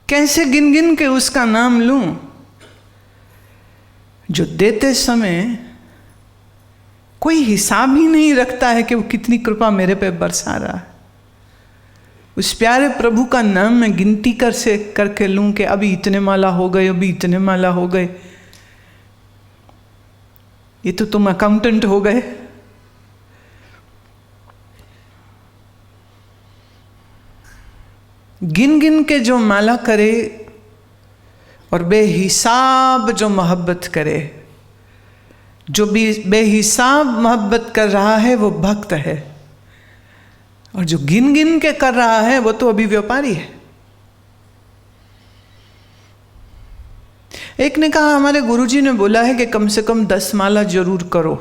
कैसे गिन गिन के उसका नाम लूं, जो देते समय कोई हिसाब ही नहीं रखता है कि वो कितनी कृपा मेरे पे बरसा रहा है। उस प्यारे प्रभु का नाम मैं गिनती करके लूं कि अभी इतने माला हो गए, अभी इतने माला हो गए। ये तो तुम अकाउंटेंट हो गए। गिन गिन के जो माला करे और बेहिसाब जो मोहब्बत करे, जो भी बेहिसाब मोहब्बत कर रहा है वो भक्त है, और जो गिन गिन के कर रहा है वो तो अभी व्यापारी है। एक ने कहा हमारे गुरुजी ने बोला है कि कम से कम 10 माला जरूर करो,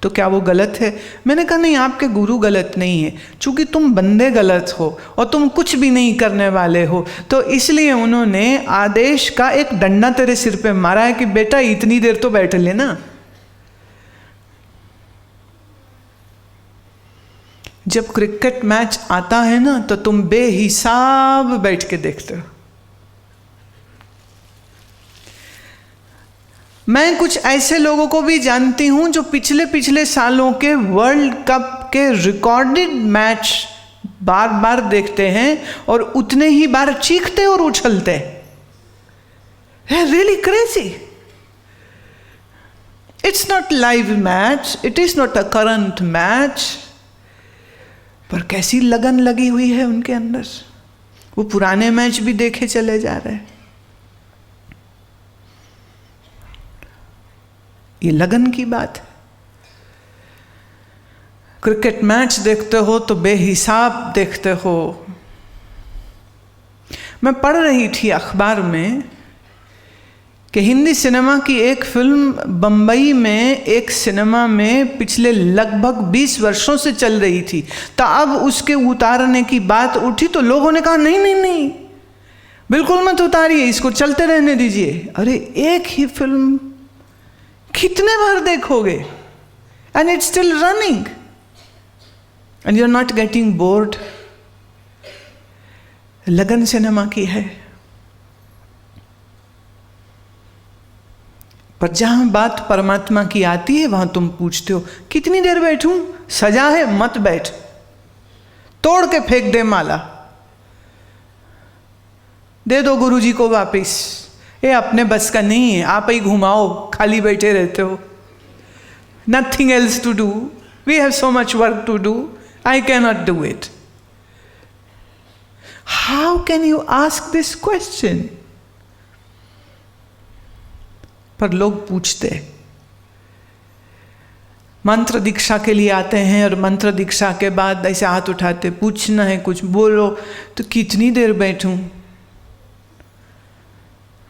तो क्या वो गलत है? मैंने कहा नहीं, आपके गुरु गलत नहीं है, चूंकि तुम बंदे गलत हो और तुम कुछ भी नहीं करने वाले हो, तो इसलिए उन्होंने आदेश का एक डंडा तेरे सिर पे मारा है कि बेटा इतनी देर तो बैठ लेना। जब क्रिकेट मैच आता है ना तो तुम बेहिसाब बैठ के देखते हो। मैं कुछ ऐसे लोगों को भी जानती हूं जो पिछले सालों के वर्ल्ड कप के रिकॉर्डेड मैच बार बार देखते हैं और उतने ही बार चीखते और उछलते हैं। Really crazy. It's not live match, it is not a current match, पर कैसी लगन लगी हुई है उनके अंदर। वो पुराने मैच भी देखे चले जा रहे हैं। ये लगन की बात है। क्रिकेट मैच देखते हो तो बेहिसाब देखते हो। मैं पढ़ रही थी अखबार में कि हिंदी सिनेमा की एक फिल्म बंबई में एक सिनेमा में पिछले लगभग 20 वर्षों से चल रही थी, तो अब उसके उतारने की बात उठी तो लोगों ने कहा नहीं नहीं नहीं, बिल्कुल मत उतारिए, इसको चलते रहने दीजिए। अरे एक ही फिल्म कितने बार देखोगे? And it's still running and you are not getting bored. लगन सिनेमा की है। पर जहां बात परमात्मा की आती है वहां तुम पूछते हो कितनी देर बैठूं? सजा है, मत बैठ, तोड़ के फेंक दे माला, दे दो गुरुजी को वापिस। ये अपने बस का नहीं है, आप ही घुमाओ, खाली बैठे रहते हो। Nothing else to do, we have so much work to do, I cannot do it. How can you ask this question? पर लोग पूछते, मंत्र दीक्षा के लिए आते हैं और मंत्र दीक्षा के बाद ऐसे हाथ उठाते, पूछना है कुछ बोलो, तो कितनी देर बैठूं?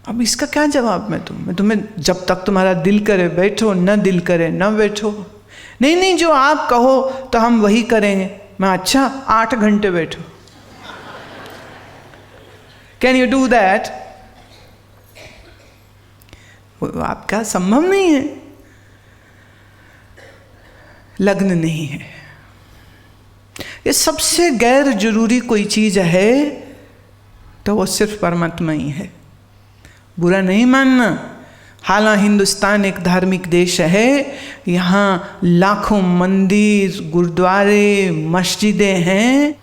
अब इसका क्या जवाब मैं तुम्हें जब तक तुम्हारा दिल करे बैठो, न दिल करे न बैठो। नहीं नहीं, जो आप कहो तो हम वही करेंगे। मैं अच्छा 8 घंटे बैठो, कैन यू डू दैट? आपका संभव नहीं है, लग्न नहीं है। ये सबसे गैर जरूरी कोई चीज है तो वो सिर्फ परमात्मा ही है। बुरा नहीं मानना, हालांकि हिंदुस्तान एक धार्मिक देश है, यहाँ लाखों मंदिर, गुरुद्वारे, मस्जिदें हैं।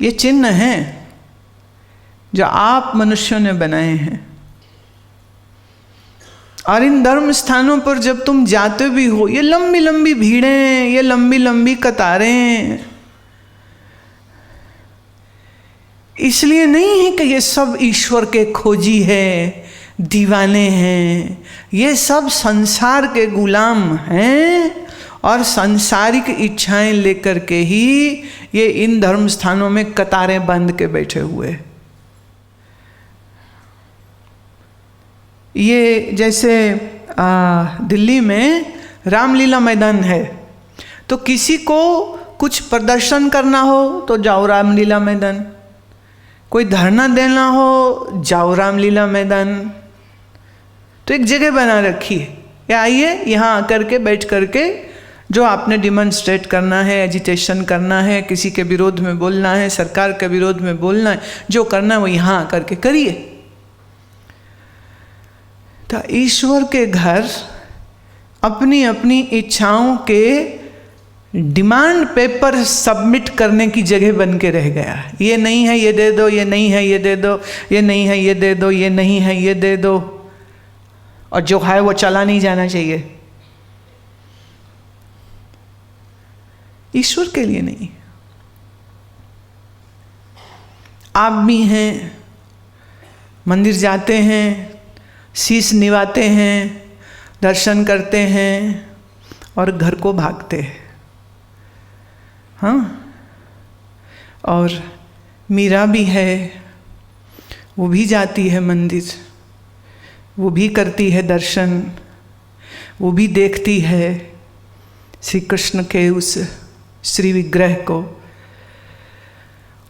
ये चिन्ह हैं जो आप मनुष्यों ने बनाए हैं। और इन धर्म स्थानों पर जब तुम जाते भी हो, ये लंबी लंबी भीड़ें, ये लंबी लंबी कतारें, इसलिए नहीं है कि ये सब ईश्वर के खोजी है, दीवाने हैं। ये सब संसार के गुलाम हैं और सांसारिक इच्छाएं लेकर के ही ये इन धर्म स्थानों में कतारें बांध के बैठे हुए। ये जैसे दिल्ली में रामलीला मैदान है, तो किसी को कुछ प्रदर्शन करना हो तो जाओ रामलीला मैदान, कोई धरना देना हो जाओ रामलीला मैदान। तो एक जगह बना रखी है, या आइए यहाँ आकर के बैठ करके जो आपने डिमॉन्स्ट्रेट करना है, एजिटेशन करना है, किसी के विरोध में बोलना है, सरकार के विरोध में बोलना है, जो करना है वो यहाँ आकर के करिए। तो ईश्वर के घर अपनी अपनी इच्छाओं के डिमांड पेपर सबमिट करने की जगह बन के रह गया। ये नहीं है ये दे दो, ये नहीं है ये दे दो, ये नहीं है ये दे दो, ये नहीं है ये दे दो, और जो है वो चला नहीं जाना चाहिए। ईश्वर के लिए नहीं। आप भी हैं, मंदिर जाते हैं, शीश निवाते हैं, दर्शन करते हैं और घर को भागते हैं। हाँ, और मीरा भी है, वो भी जाती है मंदिर, वो भी करती है दर्शन, वो भी देखती है श्री कृष्ण के उस श्री विग्रह को,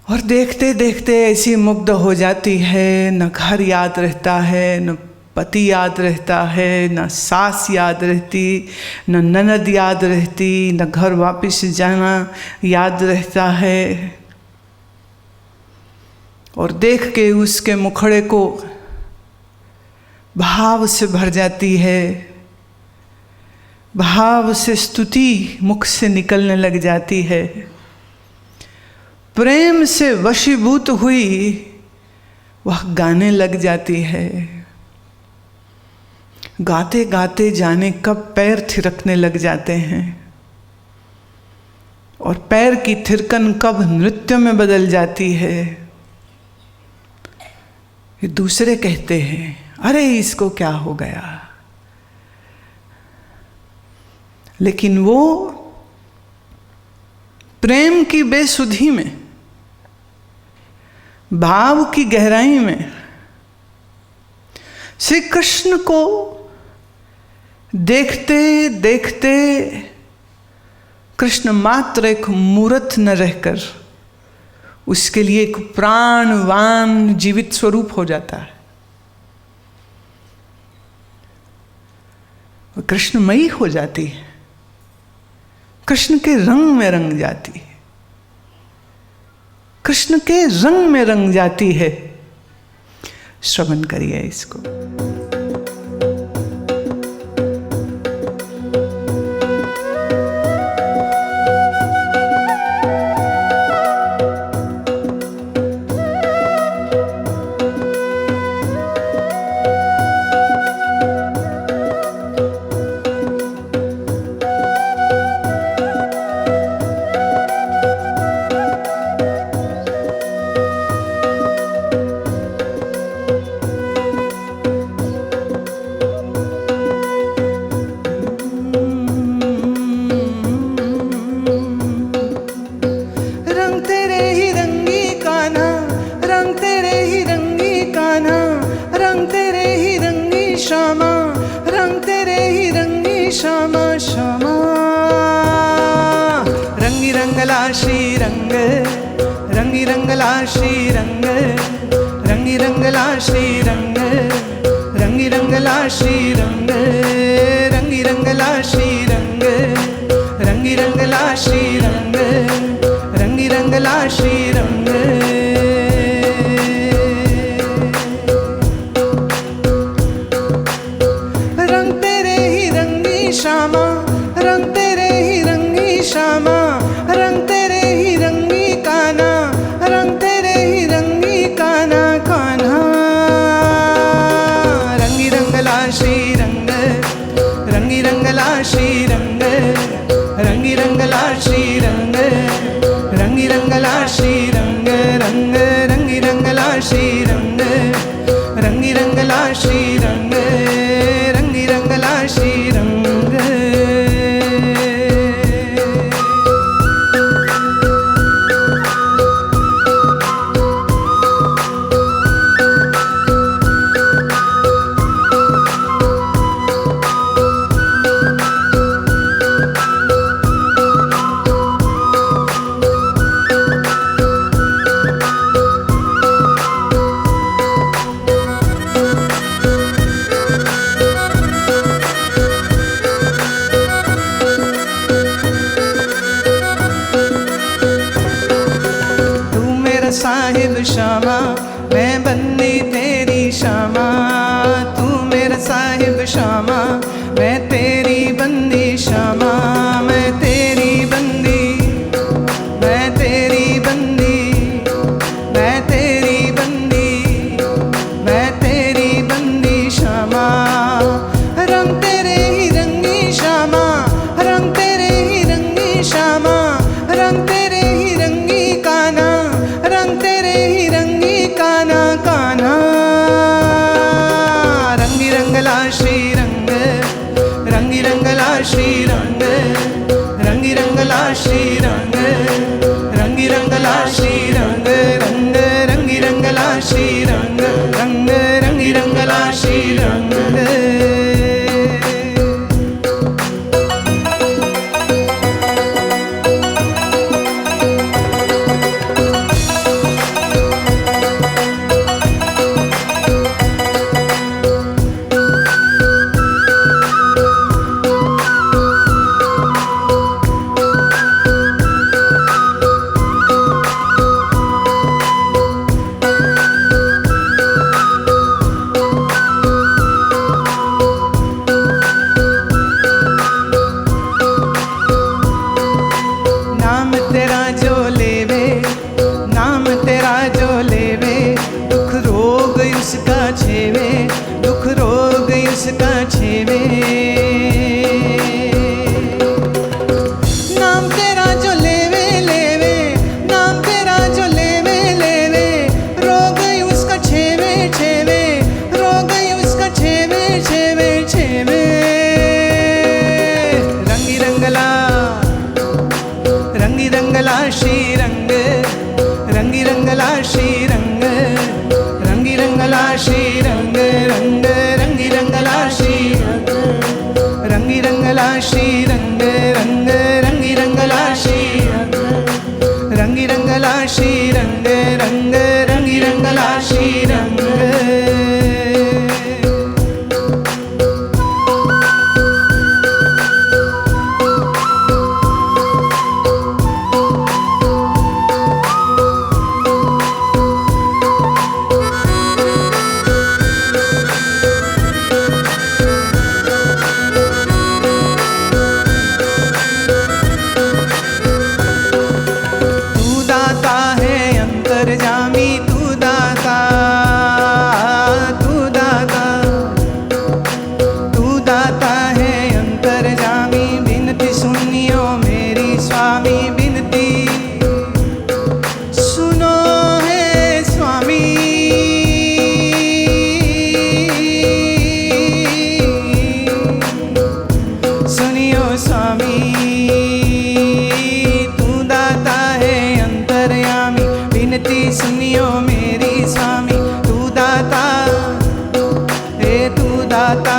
और देखते देखते ऐसी मुग्ध हो जाती है। न घर याद रहता है, न पति याद रहता है, न सास याद रहती, न ननद याद रहती, न घर वापस जाना याद रहता है। और देख के उसके मुखड़े को भाव से भर जाती है, भाव से स्तुति मुख से निकलने लग जाती है। प्रेम से वशीभूत हुई वह गाने लग जाती है। गाते गाते जाने कब पैर थिरकने लग जाते हैं, और पैर की थिरकन कब नृत्य में बदल जाती है। ये दूसरे कहते हैं अरे इसको क्या हो गया, लेकिन वो प्रेम की बेसुधी में, भाव की गहराई में श्री कृष्ण को देखते देखते कृष्ण मात्र एक मूर्त न रहकर उसके लिए एक प्राणवान जीवित स्वरूप हो जाता है। कृष्णमयी हो जाती है, कृष्ण के रंग में रंग जाती है, कृष्ण के रंग में रंग जाती है। श्रवण करिए इसको। श्यामा, मैं तेरी बंदी श्यामा, मैं तेरी बंदी, मैं तेरी बंदी, मैं तेरी बंदी, मैं तेरी बंदी श्यामा। रंग तेरे ही रंगी श्यामा, रंग तेरे ही रंगी श्यामा, रंग तेरे ही रंगी कान्हा, रंग तेरे ही रंगी कान्हा कान्हा। रंगी रंगला श्री रंग, रंगी रंगला श्री रंग, रंगी रंगला श्री रंग, रंगी रंगला श्री रंग, रंग रंगी रंगला श्री रंग, रंग रंगी रंगला श्री रंग। नाम तेरा जो लेवे, नाम तेरा जो लेवे, दुख रोग उसका छेवे, दुख रोग उसका छेवे। नाम तेरा जो लेवे लेवे, नाम तेरा जो लेवे लेवे, रोग उसका छेवे छेवे, रोग उसका छेवे छेवे छेवे। रंगी रंगला, रंगी रंगला श्री रंग, रंगी रंगला श्री रंग, रंगी रंगला श्री रंग, रंग रंगी रंगला श्री रंग, रंगी रंगला श्री रंग, रंग रंगी रंगला श्री रंग, रंगी रंगला श्री रंग, रंग रंगी रंगला श्री रंग। अंतर्जामी तू दाता, तू दाता, तू दाता है अंतर्जामी। बिनती सुनियो मेरी स्वामी, बिनती सुनो है स्वामी। सुनियो स्वामी, तू दाता है अंतर्यामी। बिनती सुनियो मेरी स्वामी, तू दाता, हे तू दाता,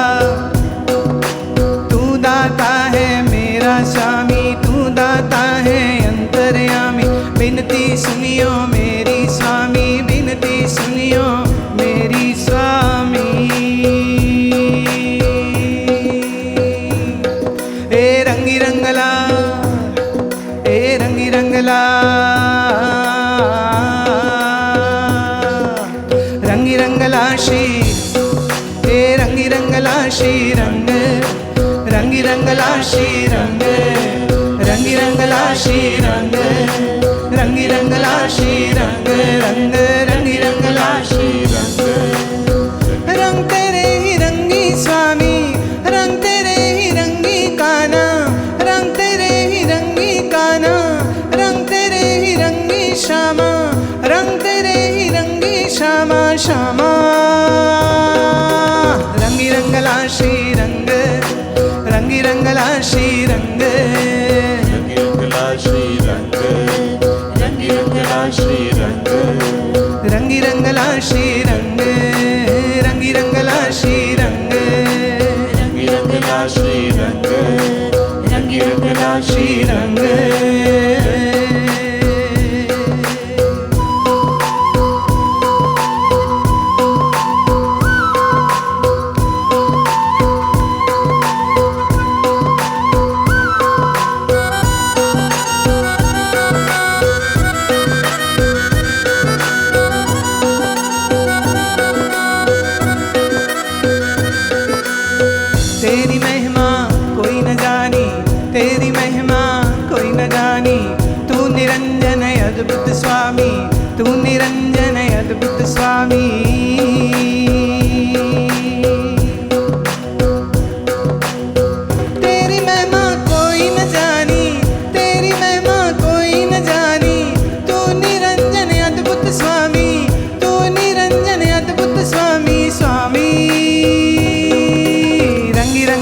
तू दाता है मेरा स्वामी, तू दाता है अंतर्यामी। बिनती सुनियो मेरी स्वामी, बिनती सुनियो मेरी स्वामी। हे रंगी रंगला, हे रंगी रंगला, रंगी रंगला श्री, हे रंगी रंगला श्री रंग, रंगी रंगला श्री रंग, रंगी रंगला श्री रंग, रंगी रंगला श्री रंग, रंग रंगी रंगला श्री रंग। रंग तेरे ही रंगी स्वामी, रंग तेरे ही रंगी कान्हा, रंग तेरे ही रंगी कान्हा, रंग तेरे ही रंगी श्यामा, रंग तेरे ही रंगी श्यामा श्यामा। रंगी रंगला श्री रंग, रंगी रंगला श्री रंग, रंगी रंगला श्री रंग, रंगी रंगला श्री रंग, रंगी रंगला श्री रंग, रंगी रंगला श्री रंग, रंगी रंगला श्री रंग, रंगी रंगला श्री रंग।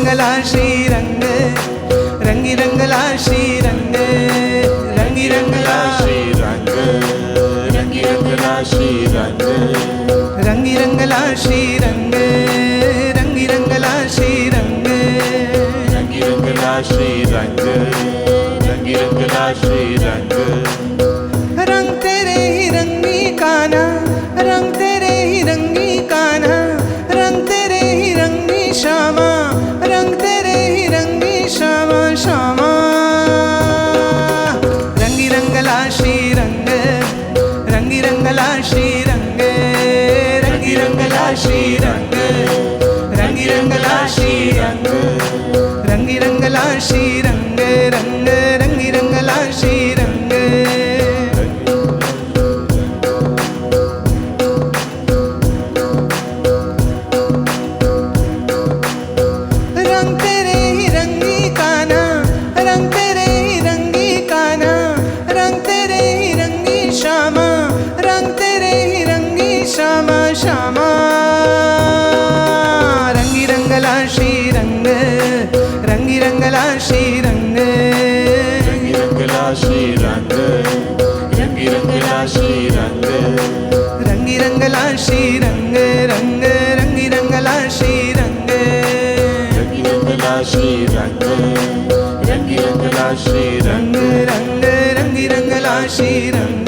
रंगला श्री रंग, रंगी रंगला श्री रंग, रंगी रंगला श्री रंग, रंगी रंगला श्री रंग, रंगी रंगला श्री रंग, रंगी रंगला श्री रंग, रंगी रंगला श्री रंग, रंगी रंगला श्री रंग। रंग तेरे ही रंगी काना, रंग तेरे ही रंगी काना, रंग तेरे ही रंगी श्यामा, रंग तेरे ही रंगी श्यामा श्यामा। रंगी रंगला श्री रंग, रंगी रंगला श्री रंग, रंगी रंगला श्री रंग, रंगी रंगला श्री रंग, रंगी रंगला श्री रंग, रंग रंगी रंगला श्री रंग। रंग तेरे ही रंगी काना, रंग तेरे ही रंगी काना, रंग तेरे ही रंगी श्यामा, रंग तेरे ही रंगी श्यामा श्यामा। रंगी रंगला श्री रंग, रंगी रंगला श्री रंग, रंगी रंगला श्री रंग, रंगी रंगला श्री रंग, रंगी रंगला श्री रंग, रंग रंगी रंगला श्री रंग। रंगी रंगला श्री रंग, रंगी रंगला श्री रंग, रंग रंगी रंगला श्री रंग।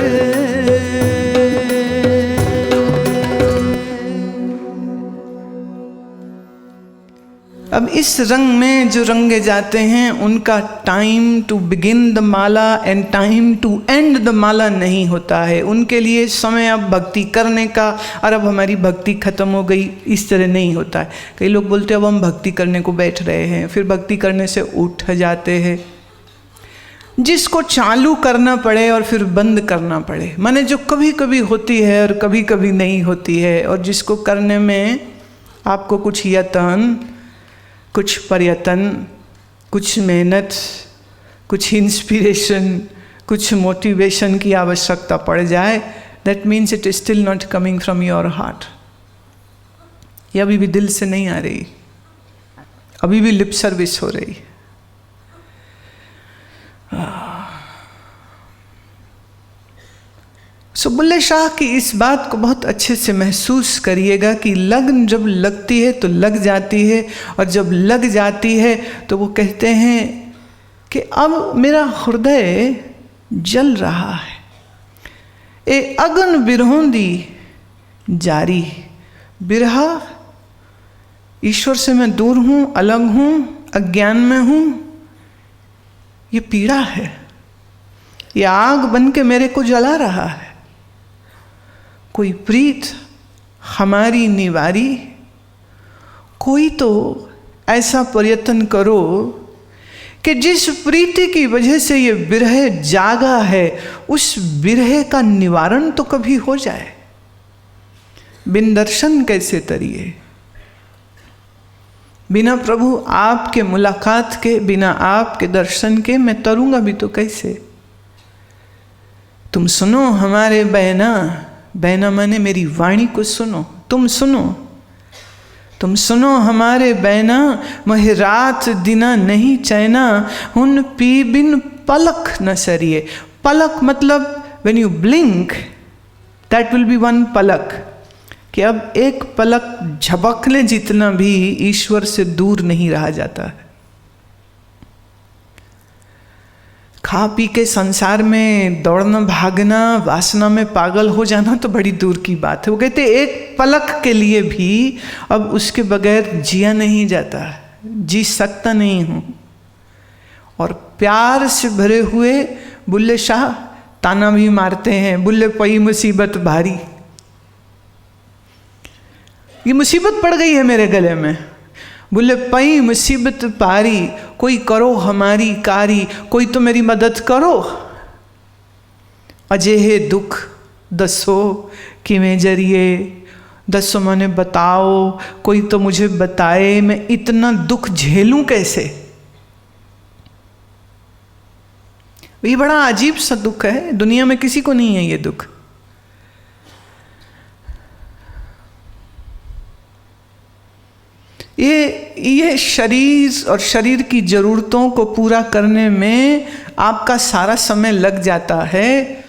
अब इस रंग में जो रंगे जाते हैं उनका टाइम टू बिगिन द माला and time to end the माला नहीं होता है। उनके लिए समय अब भक्ति करने का और अब हमारी भक्ति खत्म हो गई, इस तरह नहीं होता है। कई लोग बोलते हैं अब हम भक्ति करने को बैठ रहे हैं, फिर भक्ति करने से उठ जाते हैं। जिसको चालू करना पड़े और फिर बंद करना पड़े, माने जो कभी कभी होती है और कभी कभी नहीं होती है, और जिसको करने में आपको कुछ यत्न, कुछ प्रयत्न, कुछ मेहनत, कुछ इंस्पिरेशन, कुछ मोटिवेशन की आवश्यकता पड़ जाए, that means it is still not coming from your heart. ये अभी भी दिल से नहीं आ रही, अभी भी लिप सर्विस हो रही। सो बुल्ले शाह की इस बात को बहुत अच्छे से महसूस करिएगा कि लगन जब लगती है तो लग जाती है, और जब लग जाती है तो वो कहते हैं कि अब मेरा हृदय जल रहा है। ए अगन बिरहोंदी जारी, बिरहा ईश्वर से मैं दूर हूँ, अलग हूँ, अज्ञान में हूँ, ये पीड़ा है, ये आग बन के मेरे को जला रहा है। कोई प्रीत हमारी निवारी, कोई तो ऐसा प्रयत्न करो कि जिस प्रीति की वजह से ये विरह जागा है, उस विरह का निवारण तो कभी हो जाए। बिन दर्शन कैसे तरिए, बिना प्रभु आपके मुलाकात के, बिना आपके दर्शन के मैं तरूंगा भी तो कैसे। तुम सुनो हमारे बैना, बैना माने मेरी वाणी को सुनो, तुम सुनो, तुम सुनो हमारे बैना, महे रात दिना नहीं चैना, हुन पी बिन पलक न सरिए। पलक मतलब when you blink that will be one पलक, कि अब एक पलक झपकने जितना भी ईश्वर से दूर नहीं रहा जाता है। खा पी के संसार में दौड़ना भागना, वासना में पागल हो जाना तो बड़ी दूर की बात है। वो कहते एक पलक के लिए भी अब उसके बगैर जिया नहीं जाता, जी सकता नहीं हूँ। और प्यार से भरे हुए बुल्ले शाह ताना भी मारते हैं, बुल्ले पई मुसीबत भारी, ये मुसीबत पड़ गई है मेरे गले में, बुल्ले पई मुसीबत पारी, कोई करो हमारी कारी, कोई तो मेरी मदद करो। अजेहे दुख दसो किमें जरिए, दसो मने बताओ, कोई तो मुझे बताए मैं इतना दुख झेलूं कैसे। ये बड़ा अजीब सा दुख है, दुनिया में किसी को नहीं है ये दुख। ये शरीर और शरीर की ज़रूरतों को पूरा करने में आपका सारा समय लग जाता है।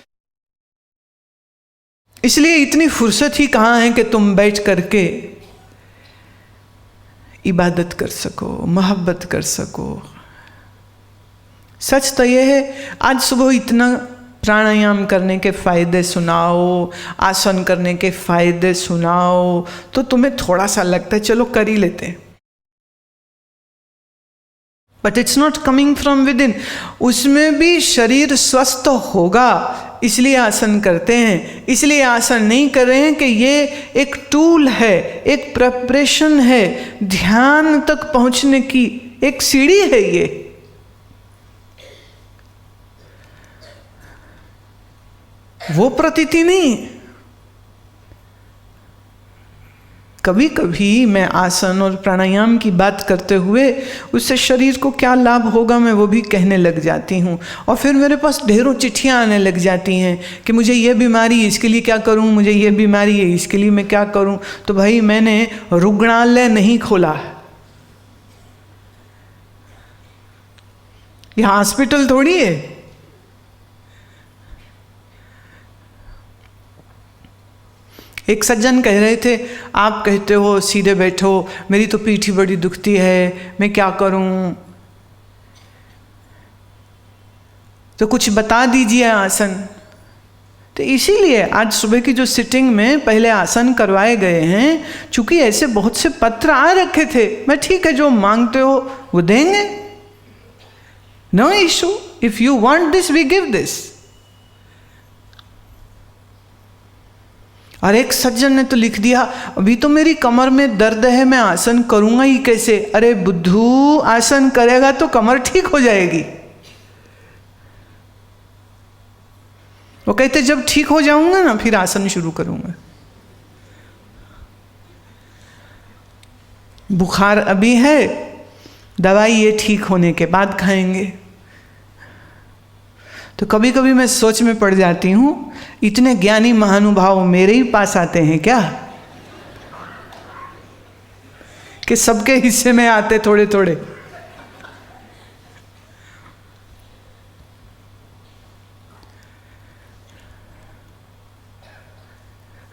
इसलिए इतनी फुर्सत ही कहाँ है कि तुम बैठ करके इबादत कर सको, मोहब्बत कर सको। सच तो यह है, आज सुबह इतना प्राणायाम करने के फ़ायदे सुनाओ, आसन करने के फ़ायदे सुनाओ, तो तुम्हें थोड़ा सा लगता है चलो कर ही लेते हैं, but it's not coming from with in. उसमें भी शरीर स्वस्थ होगा इसलिए आसन करते हैं, इसलिए आसन नहीं कर रहे हैं कि ये एक टूल है, एक प्रिपरेशन है, ध्यान तक पहुंचने की एक सीढ़ी है ये। वो प्रतीति नहीं। कभी कभी मैं आसन और प्राणायाम की बात करते हुए उससे शरीर को क्या लाभ होगा मैं वो भी कहने लग जाती हूँ, और फिर मेरे पास ढेरों चिट्ठियाँ आने लग जाती हैं कि मुझे ये बीमारी है इसके लिए क्या करूँ, मुझे ये बीमारी है इसके लिए मैं क्या करूँ। तो भाई मैंने रुग्णालय नहीं खोला, ये हॉस्पिटल थोड़ी है। एक सज्जन कह रहे थे, आप कहते हो सीधे बैठो, मेरी तो पीठ ही बड़ी दुखती है, मैं क्या करूं, तो कुछ बता दीजिए आसन। तो इसीलिए आज सुबह की जो सिटिंग में पहले आसन करवाए गए हैं, चूंकि ऐसे बहुत से पत्र आ रखे थे, मैं ठीक है जो मांगते हो वो देंगे, no issue, if you want this we give this. और एक सज्जन ने तो लिख दिया, अभी तो मेरी कमर में दर्द है, मैं आसन करूंगा ही कैसे। अरे बुद्धू, आसन करेगा तो कमर ठीक हो जाएगी। वो कहते जब ठीक हो जाऊंगा ना फिर आसन शुरू करूंगा। बुखार अभी है, दवाई ये ठीक होने के बाद खाएंगे। तो कभी कभी मैं सोच में पड़ जाती हूँ, इतने ज्ञानी महानुभाव मेरे ही पास आते हैं क्या, कि सबके हिस्से में आते थोड़े थोड़े।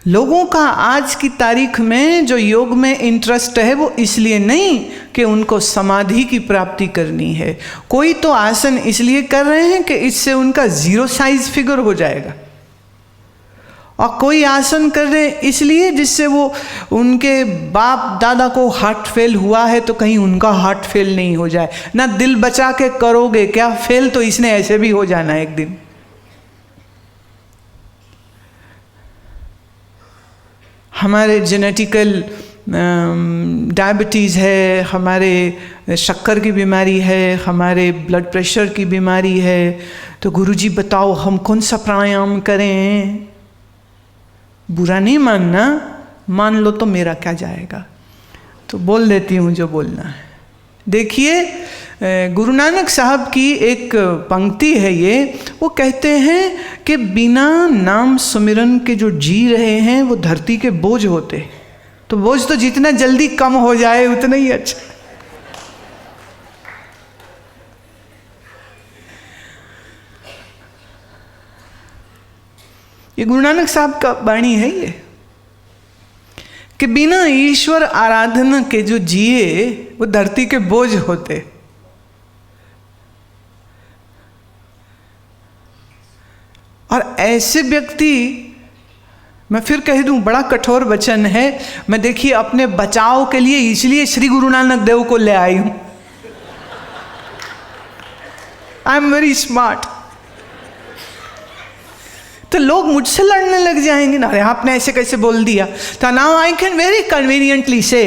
लोगों का आज की तारीख में जो योग में इंटरेस्ट है वो इसलिए नहीं कि उनको समाधि की प्राप्ति करनी है, कोई तो आसन इसलिए कर रहे हैं कि इससे उनका 0 साइज फिगर हो जाएगा, और कोई आसन कर रहे हैं इसलिए जिससे वो उनके बाप दादा को हार्ट फेल हुआ है तो कहीं उनका हार्ट फेल नहीं हो जाए। ना दिल बचा के करोगे क्या, फेल तो इसने ऐसे भी हो जाना है एक दिन। हमारे जेनेटिकल डायबिटीज़ है, हमारे शक्कर की बीमारी है, हमारे ब्लड प्रेशर की बीमारी है, तो गुरुजी बताओ हम कौन सा प्राणायाम करें। बुरा नहीं मानना, मान लो तो मेरा क्या जाएगा, तो बोल देती हूँ जो बोलना है। देखिए गुरु नानक साहब की एक पंक्ति है ये, वो कहते हैं कि बिना नाम सुमिरन के जो जी रहे हैं वो धरती के बोझ होते, तो बोझ तो जितना जल्दी कम हो जाए उतना ही अच्छा। ये गुरु नानक साहब का वाणी है ये, कि बिना ईश्वर आराधना के जो जिए वो धरती के बोझ होते। और ऐसे व्यक्ति, मैं फिर कह दूं बड़ा कठोर वचन है, मैं देखिए अपने बचाव के लिए इसलिए श्री गुरु नानक देव को ले आई हूं। I am very smart. तो लोग मुझसे लड़ने लग जाएंगे ना, अरे आपने ऐसे कैसे बोल दिया। तो now I can very conveniently से,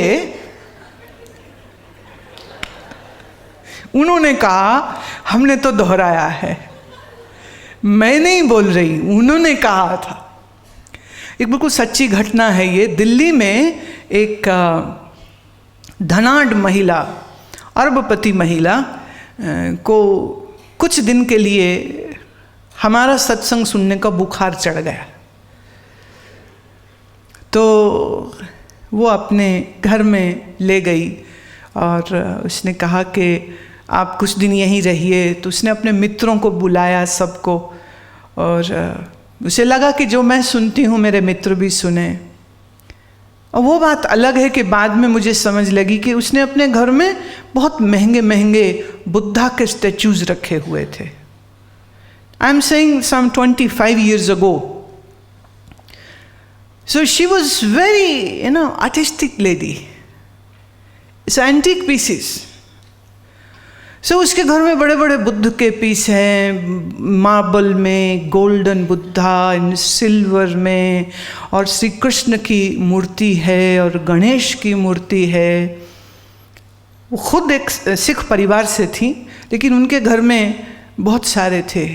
उन्होंने कहा, हमने तो दोहराया है, मैं नहीं बोल रही, उन्होंने कहा था। एक बिल्कुल सच्ची घटना है ये। दिल्ली में एक धनाढ़ महिला, अरबपति महिला को कुछ दिन के लिए हमारा सत्संग सुनने का बुखार चढ़ गया, तो वो अपने घर में ले गई। और उसने कहा कि आप कुछ दिन यहीं रहिए। तो उसने अपने मित्रों को बुलाया, सबको, और उसे लगा कि जो मैं सुनती हूँ मेरे मित्र भी सुने। और वो बात अलग है कि बाद में मुझे समझ लगी कि उसने अपने घर में बहुत महंगे महंगे बुद्धा के स्टैचूज रखे हुए थे। I am saying some 25 years ago. So she was very, artistic lady. It's antique pieces. So उसके घर में बड़े बड़े बुद्ध के पीस हैं, मार्बल में, गोल्डन बुद्धा, सिल्वर में, और श्री कृष्ण की मूर्ति है और गणेश की मूर्ति है। वो खुद एक सिख परिवार से थी, लेकिन उनके घर में बहुत सारे थे।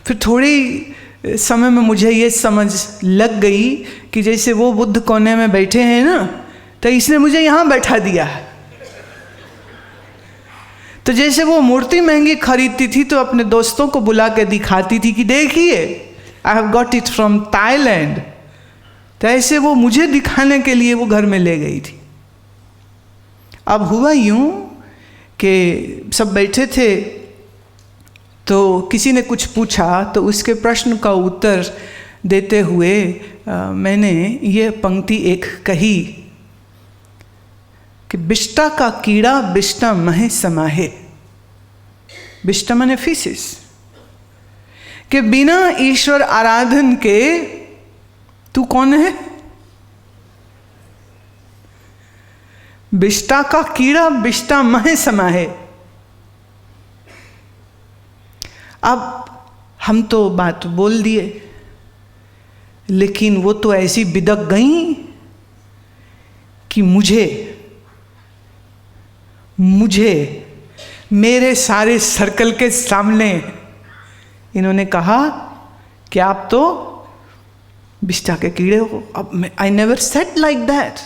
फिर थोड़ी समय में मुझे ये समझ लग गई कि जैसे वो बुद्ध कोने में बैठे हैं ना, तो इसने मुझे यहाँ बैठा दिया। तो जैसे वो मूर्ति महंगी खरीदती थी तो अपने दोस्तों को बुला के दिखाती थी कि देखिए, I have got it from Thailand. तो ऐसे वो मुझे दिखाने के लिए वो घर में ले गई थी। अब हुआ यूं कि सब बैठे थे, तो किसी ने कुछ पूछा, तो उसके प्रश्न का उत्तर देते हुए मैंने ये पंक्ति एक कही कि बिष्टा का कीड़ा बिष्टा महे समाहे। बिष्टा माने फीसिस, कि बिना ईश्वर आराधन के तू कौन है? बिष्टा का कीड़ा बिष्टा महे समाहे। अब हम तो बात बोल दिए, लेकिन वो तो ऐसी बिदक गई कि मुझे मेरे सारे सर्कल के सामने इन्होंने कहा कि आप तो बिष्टा के कीड़े हो। अब I never said like that.